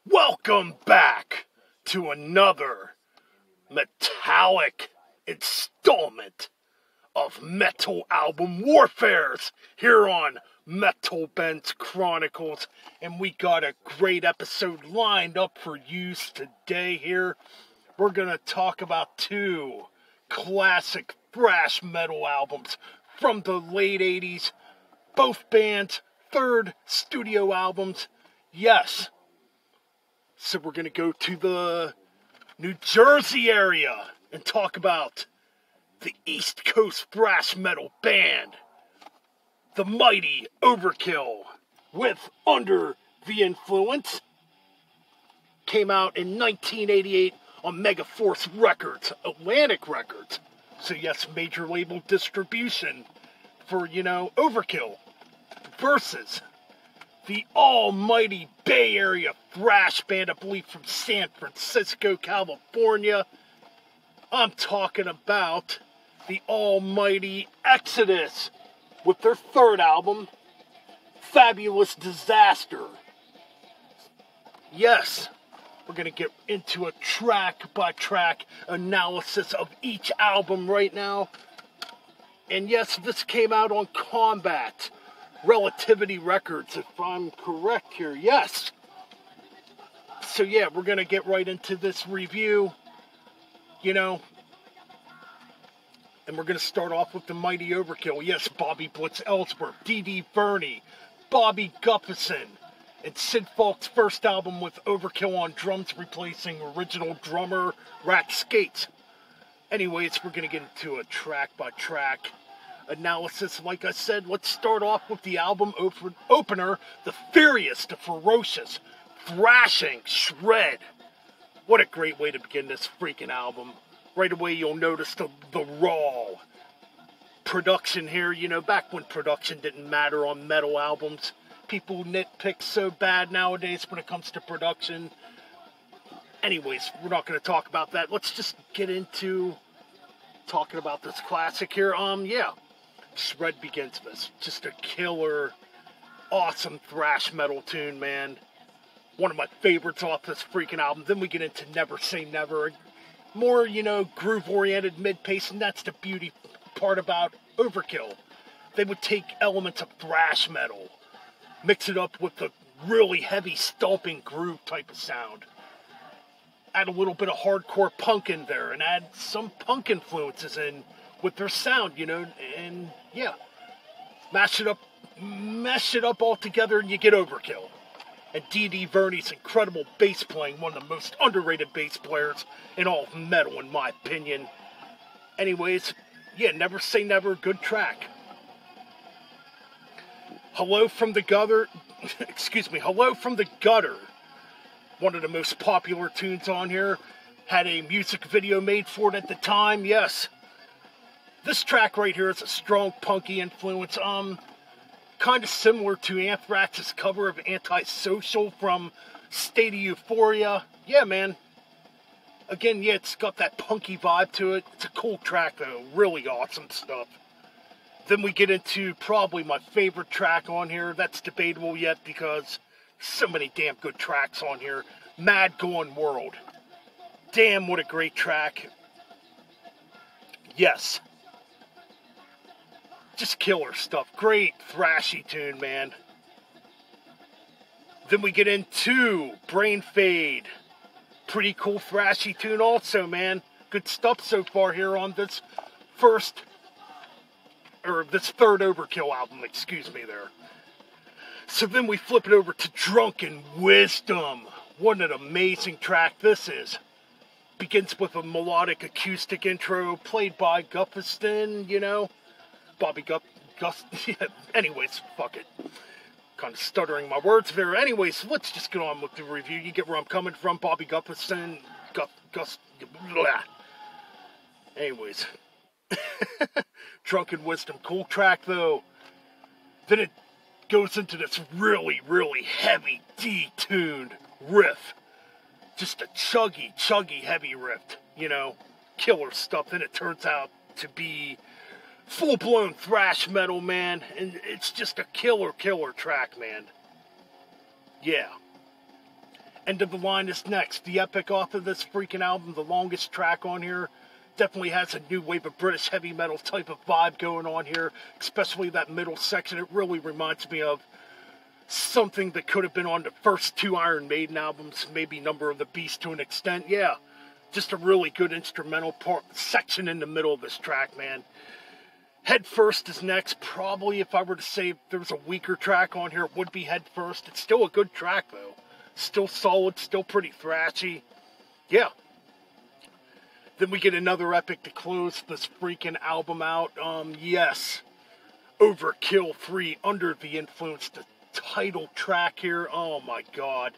Welcome back to another metallic installment of Metal Album Warfares here on Metal Ben's Chronicles, and we got a great episode lined up for you today here. We're gonna talk about two classic thrash metal albums from the late 80s, both bands' third studio albums. Yes. So we're going to go to the New Jersey area and talk about the East Coast thrash metal band, the mighty Overkill, with Under The Influence. Came out in 1988 on Megaforce Records, Atlantic Records. So yes, major label distribution for, Overkill versus the almighty Bay Area thrash band, I believe from San Francisco, California. I'm talking about the almighty Exodus with their third album, Fabulous Disaster. Yes, we're going to get into a track-by-track analysis of each album right now. And yes, this came out on Combat Relativity Records, if I'm correct here. Yes. So yeah, we're going to get right into this review, and we're going to start off with the mighty Overkill. Yes, Bobby Blitz Ellsberg, D.D. Verney, Bobby Gustafson, and Sid Falk's first album with Overkill on drums, replacing original drummer Rat Skates. Anyways, we're going to get into a track-by-track analysis. Like I said, let's start off with the album opener, the furious, the ferocious, thrashing shred. What a great way to begin this freaking album. Right away you'll notice the raw production here. Back when production didn't matter on metal albums. People nitpick so bad nowadays when it comes to production. Anyways, we're not going to talk about that. Let's just get into talking about this classic here. Shred begins this. Just a killer, awesome thrash metal tune, man. One of my favorites off this freaking album. Then we get into Never Say Never. More, groove-oriented mid-pace, and that's the beauty part about Overkill. They would take elements of thrash metal, mix it up with the really heavy stomping groove type of sound. Add a little bit of hardcore punk in there, and add some punk influences in with their sound, and yeah, mesh it up all together, and you get Overkill. And D.D. Verney's incredible bass playing, one of the most underrated bass players in all of metal, in my opinion. Anyways, yeah, Never Say Never, good track. Hello from the Gutter, Hello from the Gutter, one of the most popular tunes on here. Had a music video made for it at the time, yes. This track right here is a strong punky influence, kind of similar to Anthrax's cover of Antisocial from State of Euphoria. Yeah, man. Again, yeah, it's got that punky vibe to it. It's a cool track, though. Really awesome stuff. Then we get into probably my favorite track on here. That's debatable yet because so many damn good tracks on here. Mad Going World. Damn, what a great track. Yes. Just killer stuff. Great thrashy tune, man. Then we get into Brain Fade. Pretty cool thrashy tune also, man. Good stuff so far here on this third Overkill album, excuse me there. So then we flip it over to Drunken Wisdom. What an amazing track this is. Begins with a melodic acoustic intro played by Gustafson, Bobby anyways, fuck it. Kind of stuttering my words there. Anyways, let's just get on with the review. You get where I'm coming from. Bobby Gustafson. Blah. Anyways. Drunken Wisdom. Cool track, though. Then it goes into this really, really heavy, detuned riff. Just a chuggy, heavy riff. Killer stuff. Then it turns out to be full-blown thrash metal, man, and it's just a killer track, man. Yeah. End of the Line is next. The epic off of this freaking album, the longest track on here. Definitely has a new wave of British heavy metal type of vibe going on here, especially that middle section. It really reminds me of something that could have been on the first 2 Iron Maiden albums, maybe Number of the Beast to an extent. Yeah, just a really good instrumental section in the middle of this track, man. Head First is next. Probably, if I were to say there was a weaker track on here, it would be Head First. It's still a good track, though. Still solid, still pretty thrashy. Yeah. Then we get another epic to close this freaking album out. Yes. Overkill 3, Under the Influence, the title track here. Oh my god.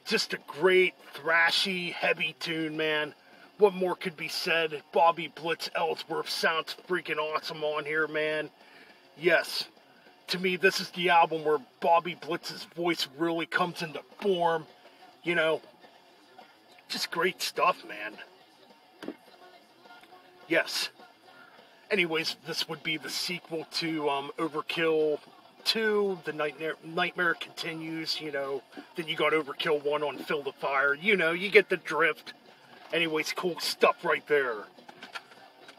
Just a great, thrashy, heavy tune, man. What more could be said? Bobby Blitz Ellsworth sounds freaking awesome on here, man. Yes. To me, this is the album where Bobby Blitz's voice really comes into form. You know, just great stuff, man. Yes. Anyways, this would be the sequel to Overkill 2. The Nightmare continues, you know. Then you got Overkill 1 on Fill the Fire. You know, you get the drift. Anyways, cool stuff right there.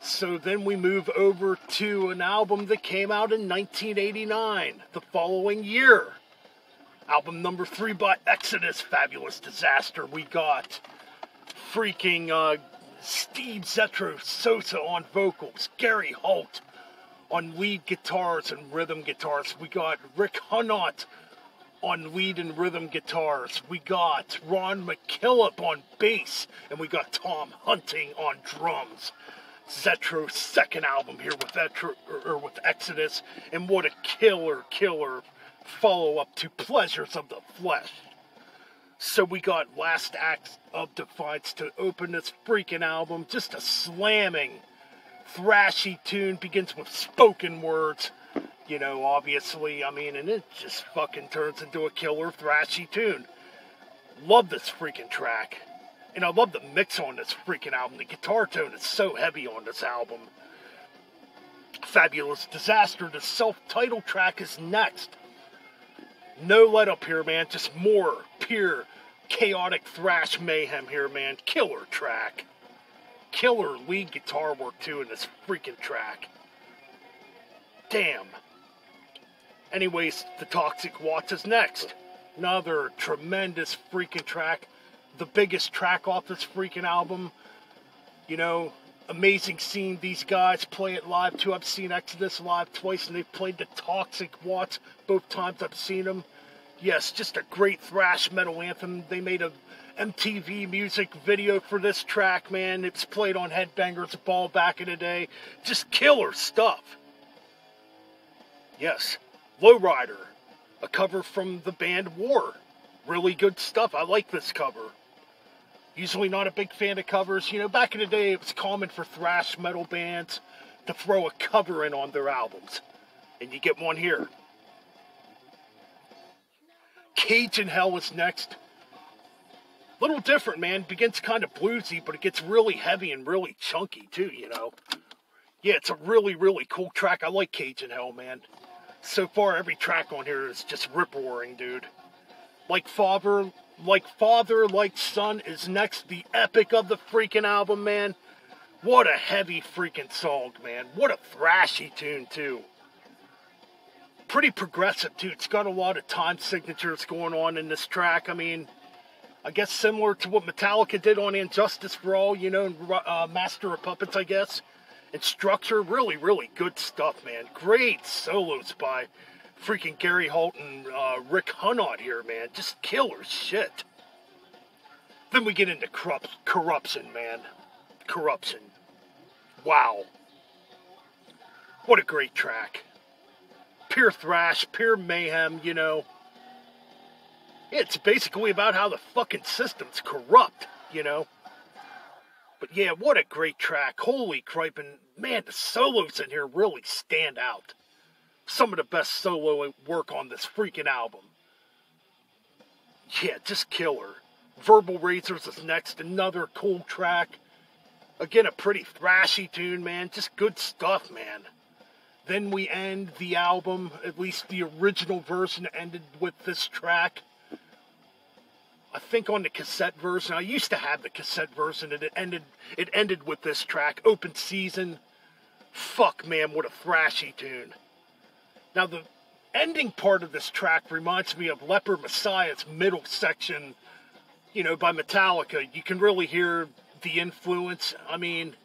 So then we move over to an album that came out in 1989, the following year. Album number 3 by Exodus, Fabulous Disaster. We got freaking Steve Zetro Sosa on vocals, Gary Holt on lead guitars and rhythm guitars. We got Rick Hunnot on lead and rhythm guitars. We got Ron McKillop on bass, and we got Tom Hunting on drums. Zetro's second album here with Exodus, and what a killer follow-up to Pleasures of the Flesh. So we got Last Act of Defiance to open this freaking album. Just a slamming, thrashy tune. Begins with spoken words. You know, obviously, I mean, and it just fucking turns into a killer, thrashy tune. Love this freaking track. And I love the mix on this freaking album. The guitar tone is so heavy on this album. Fabulous Disaster, the self-titled track, is next. No let up here, man. Just more pure, chaotic thrash mayhem here, man. Killer track. Killer lead guitar work, too, in this freaking track. Damn. Anyways, The Toxic Watch is next. Another tremendous freaking track. The biggest track off this freaking album. You know, amazing seeing these guys play it live too. I've seen Exodus live twice, and they've played The Toxic Watch both times I've seen them. Yes, just a great thrash metal anthem. They made a MTV music video for this track, man. It was played on Headbangers Ball back in the day. Just killer stuff. Yes, Lowrider, a cover from the band War. Really good stuff. I like this cover. Usually not a big fan of covers. You know, back in the day, it was common for thrash metal bands to throw a cover in on their albums. And you get one here. Cage in Hell is next. Little different, man. Begins kind of bluesy, but it gets really heavy and really chunky, too, you know. Yeah, it's a really cool track. I like Cage in Hell, man. So far, every track on here is just rip-roaring, dude. Like Father, Like Son is next. The epic of the freaking album, man. What a heavy freaking song, man. What a thrashy tune, too. Pretty progressive, too. It's got a lot of time signatures going on in this track. I mean, I guess similar to what Metallica did on Injustice for All, you know, and Master of Puppets, I guess. And structure, really good stuff, man. Great solos by freaking Gary Holt and Rick Hunnot here, man. Just killer shit. Then we get into Corruption, man. Corruption. Wow. What a great track. Pure thrash, pure mayhem, you know. It's basically about how the fucking system's corrupt, you know. But yeah, what a great track. Holy cripe, and man, the solos in here really stand out. Some of the best solo work on this freaking album. Yeah, just killer. Verbal Razors is next, another cool track. Again, a pretty thrashy tune, man. Just good stuff, man. Then we end the album, at least the original version ended with this track. I think on the cassette version, I used to have the cassette version, and it ended with this track, Open Season. Fuck, man, what a thrashy tune. Now, the ending part of this track reminds me of Leper Messiah's middle section, you know, by Metallica. You can really hear the influence. I mean,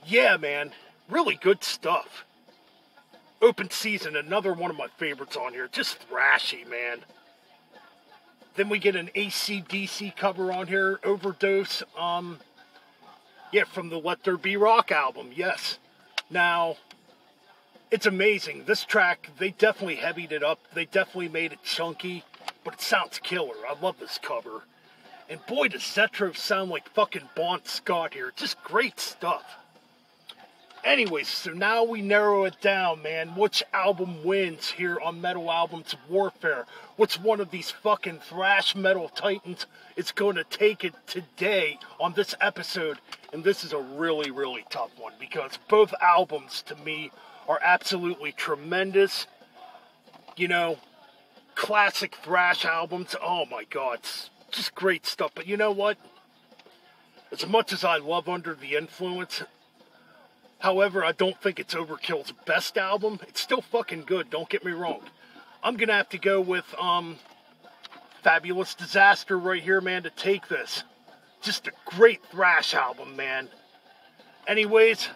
yeah, man, really good stuff. Open Season, another one of my favorites on here. Just thrashy, man. Then we get an AC/DC cover on here, Overdose. Yeah, from the Let There Be Rock album, yes. Now, it's amazing. This track, they definitely heavied it up. They definitely made it chunky, but it sounds killer. I love this cover. And boy, does Zetro sound like fucking Bon Scott here. Just great stuff. Anyways, so now we narrow it down, man. Which album wins here on Metal Albums Warfare? Which one of these fucking thrash metal titans is going to take it today on this episode? And this is a really, really tough one, because both albums, to me, are absolutely tremendous. You know, classic thrash albums. Oh my God, it's just great stuff. But you know what? As much as I love Under the Influence, however, I don't think it's Overkill's best album. It's still fucking good, don't get me wrong. I'm gonna have to go with Fabulous Disaster right here, man, to take this. Just a great thrash album, man. Anyways,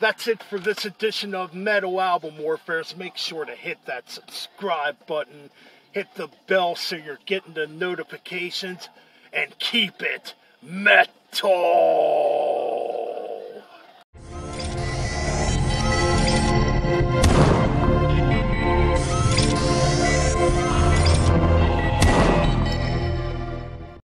that's it for this edition of Metal Album Warfare. So make sure to hit that subscribe button, hit the bell so you're getting the notifications, and keep it metal.